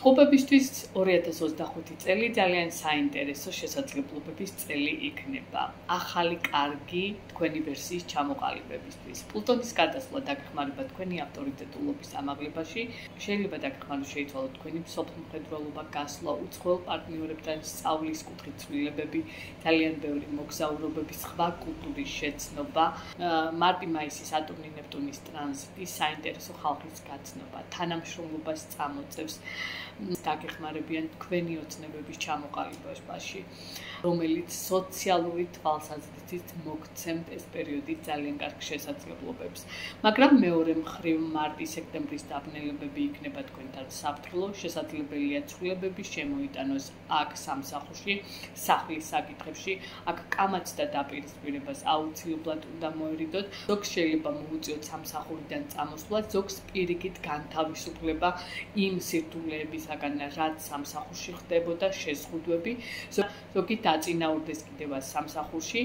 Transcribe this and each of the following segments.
ტყუპებისთვის 2025 წელი ძალიან საინტერესო შესაძლებლობების წელი იქნება. ახალი კარგი თქვენი ვერსიის ჩამოყალიბებისთვის. პლუტონის გადასვლა დაგეხმარება თქვენი ავტორიტეტულობის ამაღლებაში. შეიძლება დაგეხმაროს შეიცვალოთ თქვენი მსოფლმხედველობა, გასვლა, უცხოელ პარტნიორებთან სწავლის კუთხით ცვლილებები, ძალიან ბევრი მოგზაურობების, სხვა კულტურის შეცნობა. მარტი-მაისი სატურნი ნეპტუნის ტრანზიტი საინტერესო ხალხის გაცნობა, თანამშრომლობას წამოწევს. დაგეხმარებიან თქვენი ოცნებების ჩამოყალიბებაში, რომელიც სოციალური თვალსაზრისით მოგცემთ ეს პერიოდი ძალიან კარგ შესაძლებლობებს. მაგრამ მეორე მხრივ მარტი-სექტემბრის დაბნელებები იქნება თქვენთან საფრთხილო, შესაძლებელია ცვლილებები შემოიტანოს აქ სამსახურში, სახლის საკითხებში, აქ კამათს და დაპირისპირებას აუცილებლად უნდა მოერიდოთ. ზოგს შეიძლება მოუწიოთ სამსახურიდან წამოსვლა, ზოგს პირიქით განთავისუფლება იმ სირთულეების რაც სამსახურში ხდებოდა შეზღუდვები, ზოგი დაწინაურდეს კიდევ სამსახურში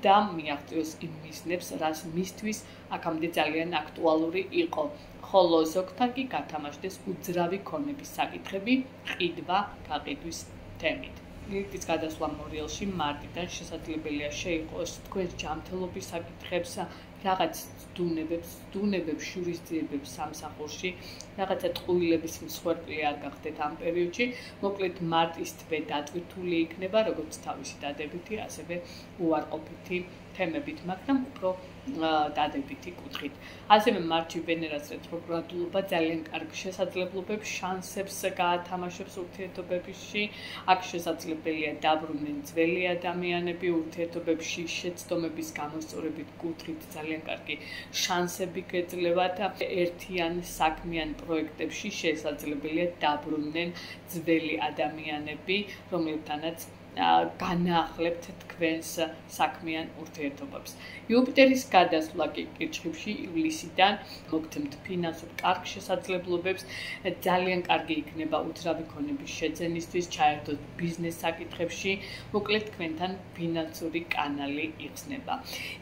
და მიაღწიოს იმ მიზნებს, რაც მისთვის აქამდე ძალიან აქტუალური იყო. ხოლო ზოგთან კი გათამაშდეს უძრავი ქონების საკითხები, ყიდვა, გაყიდვის თემით. ლილითის გადასვლა მორიელში მარტიდან შესაძლებელია შეიყოს თქვენ ჯანმრთელობის საკითხებს, რაღაც დუნებებს, შურისძიებებს სამსახურში, რაღაცა ტყუილების მსხვერპლი არ გახდეთ ამ პერიოდში. მოკლედ მარტის თვე დატვირთული იქნება, როგორც თავისი დადებითი, ასევე უარყოფითი თემებით, მაგრამ უფრო დადებითი კუთხით. ასევე მარტში ვენერას რეტროგრადულობა ძალიან კარგ შესაძლებლობებს, შანსებს გაათამაშებს ურთიერთობებში. აქ შესაძლებელია დაბრუნდნენ ძველი ადამიანები ურთიერთობებში, შეცდომების გამოსწორებით კუთხით ძალიან კარგი შანსები გეძლევათ. ერთიან საქმიან პროექტებში შესაძლებელია დაბრუნდნენ ძველი ადამიანები, რომლებთანაც განაახლებთ თქვენს საქმიან ურთიერთობებს. იუპიტერის გადასვლა კი კირჩხიბში ივლისიდან მოგცემთ ფინანსურ კარგ შესაძლებლობებს, ძალიან კარგი იქნება უძრავი ქონების შეძენისთვის, ჩაერთოთ ბიზნეს საკითხებში, მოკლედ თქვენთან ფინანსური კანალი იხსნება.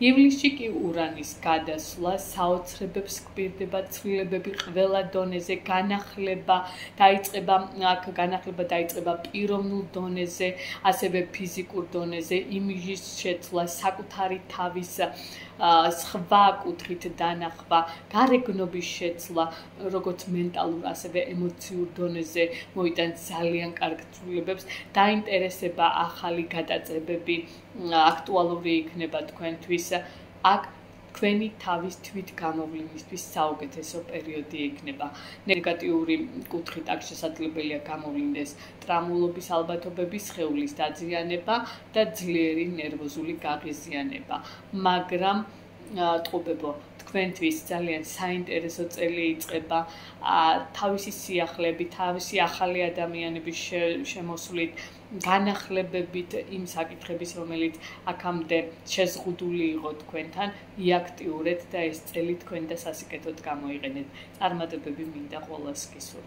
ივლისში კი ურანის გადასვლა საოცრებებს გვპირდება, ცვლილებები ყველა დონეზე, განახლება დაიწყება პიროვნულ დონეზე, ასევე ფიზიკურ დონეზე, იმიჯის შეცვლა, საკუთარი თავის სხვა კუთხით დანახვა, გარეგნობის შეცვლა, როგორც მენტალურ, ასევე ემოციურ დონეზე მოიტანთ ძალიან კარგ ცვლილებებს, დაინტერესება ახალი გადაწებები, აქტუალური იქნება თქვენთვის. აქ თქვენი თავის თვითგამოვლენისთვის საუკეთესო პერიოდი იქნება. ნეგატიური კუთხით აქ შესაძლებელია გამოვლინდეს ტრამულობის ალბათობები, სხეულის დაზიანება და ძლიერი ნერვოზული გაღიზიანება. მაგრამ ტყუპებო, თქვენთვის ძალიან საინტერესო წელი იწყება თავისი სიახლეებით, თავისი ახალი ადამიანების შემოსვლით, განახლებებით იმ საკითხების, რომელიც აქამდე შეზღუდული იყო თქვენთან, იაქტიურეთ და ეს წელი თქვენ და სასიკეთოდ გამოიყენეთ. წარმატებები მინდა ყველას გისურვებთ.